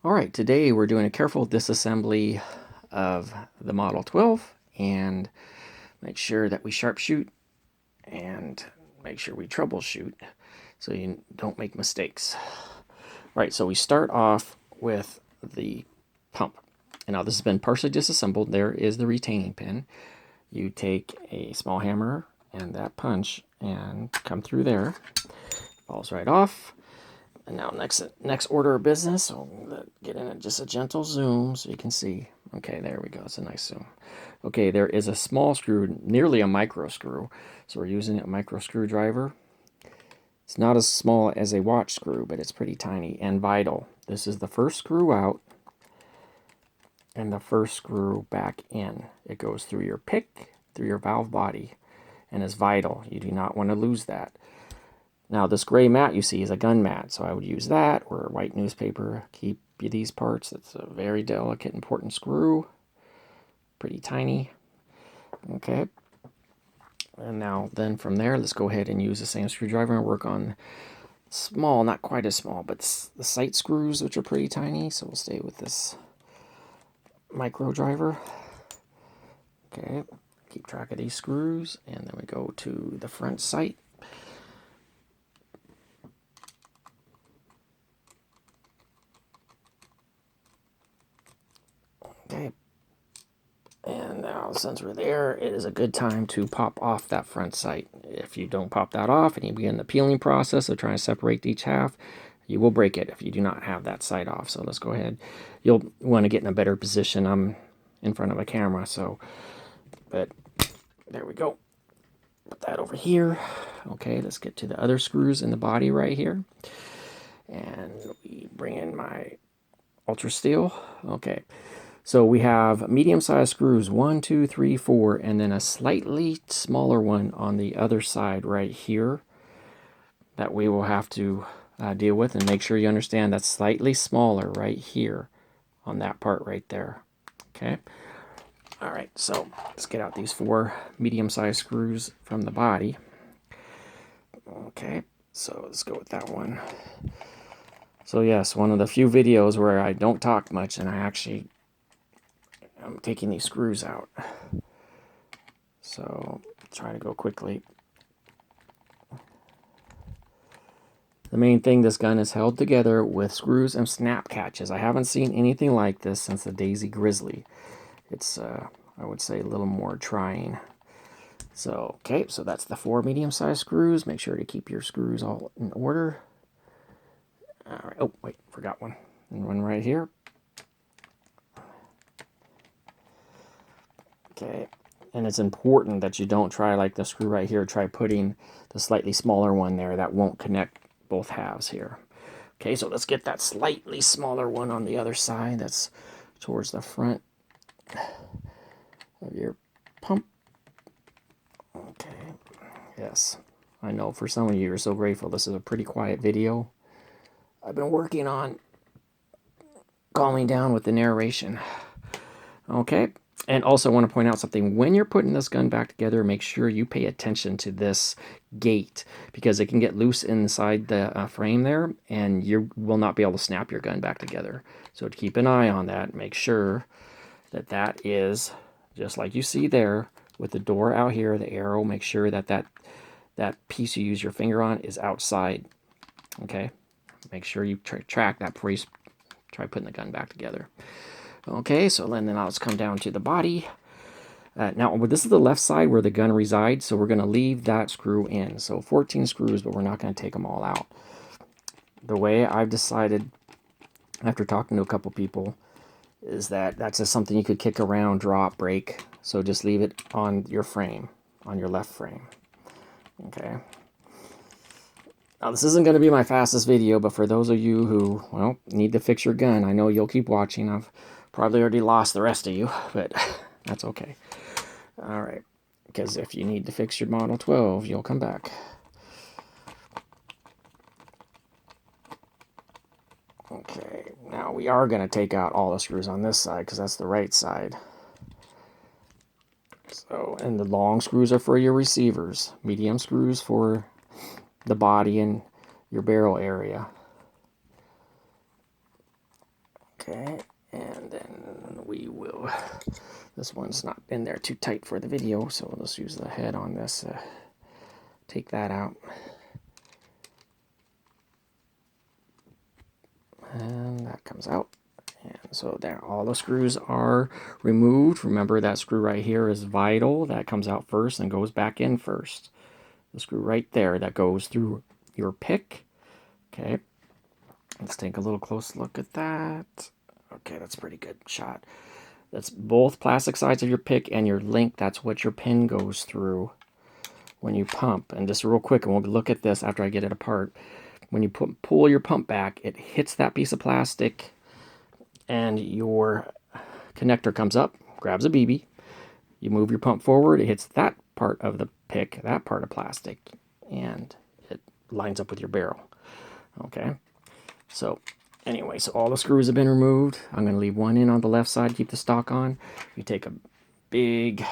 All right, today we're doing a careful disassembly of the Model 12 and make sure that we sharpshoot and make sure we troubleshoot so you don't make mistakes. All right, so we start off with the pump. And now this has been partially disassembled. There is the retaining pin. You take a small hammer and that punch and come through there. Falls right off. And now next order of business, so get in just a gentle zoom so you can see. Okay, there we go. It's a nice zoom. Okay, there is a small screw, nearly a micro screw. So we're using a micro screwdriver. It's not as small as a watch screw, but it's pretty tiny and vital. This is the first screw out and the first screw back in. It goes through your pick, through your valve body, and is vital. You do not want to lose that. Now this gray mat you see is a gun mat, so I would use that or white newspaper. Keep these parts. It's a very delicate, important screw. Pretty tiny. Okay. And now then from there, let's go ahead and use the same screwdriver and work on small, not quite as small, but the sight screws, which are pretty tiny. So we'll stay with this micro driver. Okay. Keep track of these screws, and then we go to the front sight. Okay, and now since we're there, it is a good time to pop off that front sight. If you don't pop that off and you begin the peeling process of trying to separate each half, you will break it if you do not have that sight off. So let's go ahead. You'll want to get in a better position. I'm in front of a camera, but there we go. Put that over here. Okay, let's get to the other screws in the body right here. And we bring in my ultra steel. Okay. So we have medium-sized screws, 1, 2, 3, 4, and then a slightly smaller one on the other side right here that we will have to deal with, and make sure you understand that's slightly smaller right here on that part right there. Okay. All right, so let's get out these 4 medium-sized screws from the body. Okay, so let's go with that one. So yes, one of the few videos where I don't talk much and I'm taking these screws out. So try to go quickly. The main thing, this gun is held together with screws and snap catches. I haven't seen anything like this since the Daisy Grizzly. It's, I would say, a little more trying. So, okay, so that's the 4 medium-sized screws. Make sure to keep your screws all in order. All right. Oh, wait, forgot one. And one right here. Okay, and it's important that you don't try like the screw right here. Try putting the slightly smaller one there. That won't connect both halves here. Okay, so let's get that slightly smaller one on the other side. That's towards the front of your pump. Okay, yes. I know for some of you are so grateful. This is a pretty quiet video. I've been working on calming down with the narration. Okay. And also want to point out something. When you're putting this gun back together, make sure you pay attention to this gate because it can get loose inside the frame there and you will not be able to snap your gun back together. So to keep an eye on that, make sure that that is just like you see there with the door out here, the arrow, make sure that that piece you use your finger on is outside. Okay? Make sure you track that before you try putting the gun back together. Okay, so then now let's come down to the body. Now, this is the left side where the gun resides, so we're going to leave that screw in. So 14 screws, but we're not going to take them all out. The way I've decided, after talking to a couple people, is that that's just something you could kick around, drop, break. So just leave it on your frame, on your left frame. Okay. Now, this isn't going to be my fastest video, but for those of you who, well, need to fix your gun, I know you'll keep watching. I've probably already lost the rest of you, but that's okay. All right, because if you need to fix your Model 12, you'll come back. Okay, now we are going to take out all the screws on this side because that's the right side. So, and the long screws are for your receivers, medium screws for the body and your barrel area. Okay, and then we will, this one's not in there too tight for the video, so let's use the head on this, take that out. And that comes out. And so there, all the screws are removed. Remember that screw right here is vital. That comes out first and goes back in first. The screw right there that goes through your pick. Okay, let's take a little close look at that. Okay, that's a pretty good shot. That's both plastic sides of your pick and your link. That's what your pin goes through when you pump. And just real quick, and we'll look at this after I get it apart. When you pull your pump back, it hits that piece of plastic and your connector comes up, grabs a BB. You move your pump forward, it hits that part of the pick, that part of plastic, and it lines up with your barrel. Okay, so anyway, so all the screws have been removed. I'm going to leave one in on the left side, keep the stock on. You take a big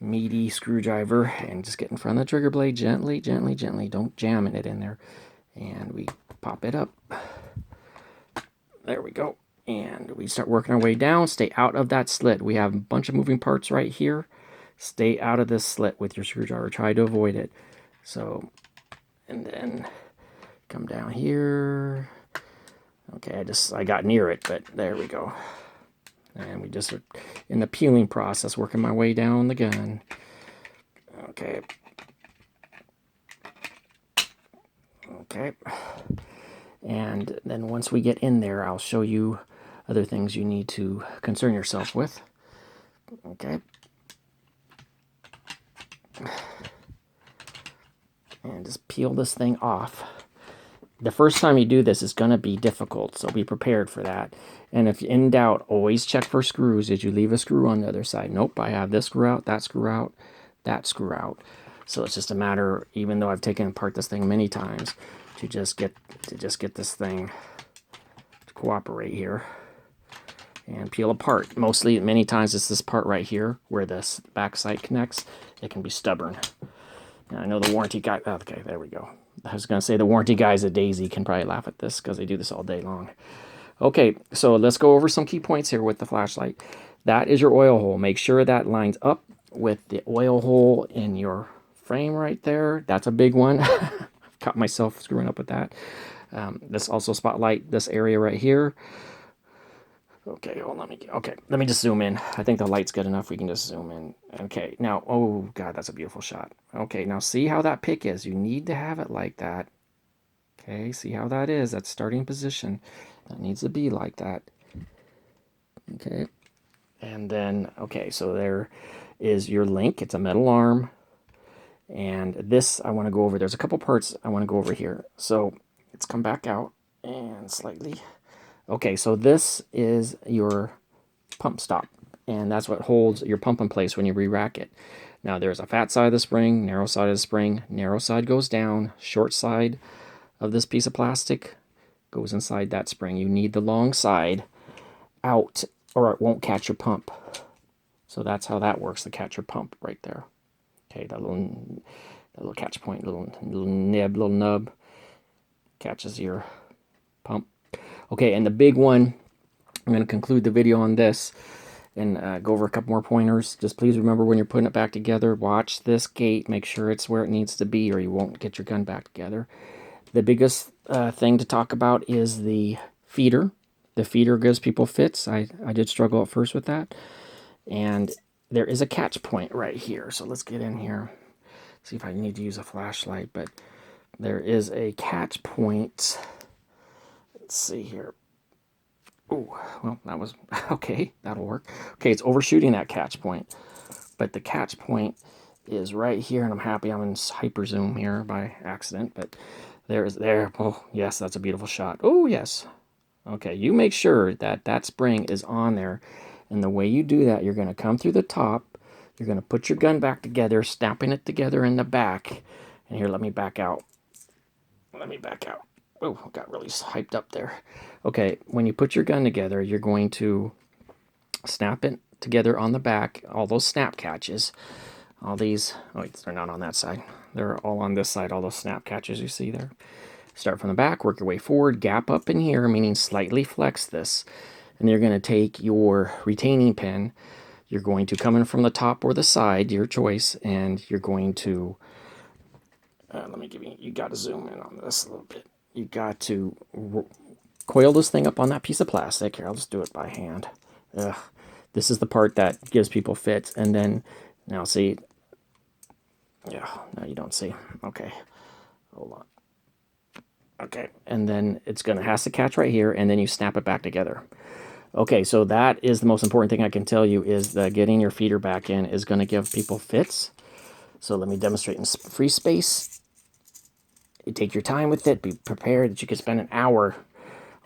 meaty screwdriver and just get in front of the trigger blade gently, gently, gently. Don't jam it in there. And we pop it up. There we go. And we start working our way down. Stay out of that slit. We have a bunch of moving parts right here. Stay out of this slit with your screwdriver. Try to avoid it. So, and then come down here. Okay, I got near it, but there we go. And we just are in the peeling process, working my way down the gun. Okay. Okay. And then once we get in there, I'll show you other things you need to concern yourself with. Okay. And just peel this thing off. The first time you do this is going to be difficult, so be prepared for that. And if in doubt, always check for screws. Did you leave a screw on the other side? Nope, I have this screw out, that screw out, that screw out. So it's just a matter, even though I've taken apart this thing many times, to just get this thing to cooperate here and peel apart. Mostly, many times, it's this part right here where this back sight connects. It can be stubborn. Now, I know the warranty guy. Okay, there we go. I was going to say the warranty guys at Daisy can probably laugh at this because they do this all day long. Okay, so let's go over some key points here with the flashlight. That is your oil hole. Make sure that lines up with the oil hole in your frame right there. That's a big one. Caught myself screwing up with that. This also spotlight this area right here. Okay, hold on. Let me just zoom in. I think the light's good enough. We can just zoom in. Okay, now, oh God, that's a beautiful shot. Okay, now see how that pick is. You need to have it like that. Okay, see how that is. That's starting position. That needs to be like that. Okay, and then, okay, so there is your link. It's a metal arm. And this, I want to go over. There's a couple parts I want to go over here. So let's come back out and slightly. Okay, so this is your pump stop, and that's what holds your pump in place when you re-rack it. Now there's a fat side of the spring, narrow side of the spring. Narrow side goes down, short side of this piece of plastic goes inside that spring. You need the long side out or it won't catch your pump. So that's how that works, to catch your pump right there. Okay, that little catch point, little nub catches your pump. Okay, and the big one, I'm going to conclude the video on this and go over a couple more pointers. Just please remember when you're putting it back together, watch this gate, make sure it's where it needs to be or you won't get your gun back together. The biggest thing to talk about is the feeder. The feeder gives people fits. I did struggle at first with that. And there is a catch point right here. So let's get in here. See if I need to use a flashlight, but there is a catch point. Let's see here. Oh, well, that was, okay, that'll work. Okay, it's overshooting that catch point. But the catch point is right here, and I'm happy I'm in hyper zoom here by accident, but there. Oh, yes, that's a beautiful shot. Oh, yes. Okay, you make sure that that spring is on there, and the way you do that, you're going to come through the top, you're going to put your gun back together, snapping it together in the back, and here, let me back out. Let me back out. Oh, got really hyped up there. Okay, when you put your gun together, you're going to snap it together on the back, all those snap catches, all these, oh, wait, they're not on that side. They're all on this side, all those snap catches you see there. Start from the back, work your way forward, gap up in here, meaning slightly flex this. And you're going to take your retaining pin. You're going to come in from the top or the side, your choice, and you're going to, let me give you, you got to zoom in on this a little bit. You got to coil this thing up on that piece of plastic. Here, I'll just do it by hand. Ugh. This is the part that gives people fits. And then, now see, yeah, now you don't see. Okay, hold on. Okay, and then it's going to has to catch right here, and then you snap it back together. Okay, so that is the most important thing I can tell you, is that getting your feeder back in is going to give people fits. So let me demonstrate in free space. You take your time with it. Be prepared that you could spend an hour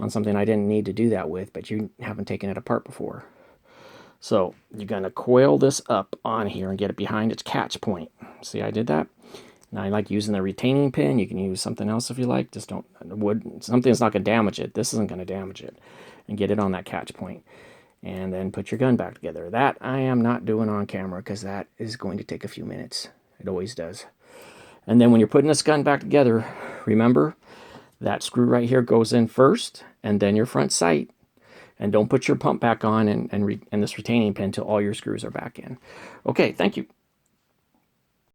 on something I didn't need to do that with, but you haven't taken it apart before. So you're going to coil this up on here and get it behind its catch point. See, I did that. Now I like using the retaining pin. You can use something else if you like. Just don't, something that's not going to damage it. This isn't going to damage it. And get it on that catch point. And then put your gun back together. That I am not doing on camera because that is going to take a few minutes. It always does. And then when you're putting this gun back together, remember that screw right here goes in first, and then your front sight. And don't put your pump back on and this retaining pin until all your screws are back in. Okay, thank you.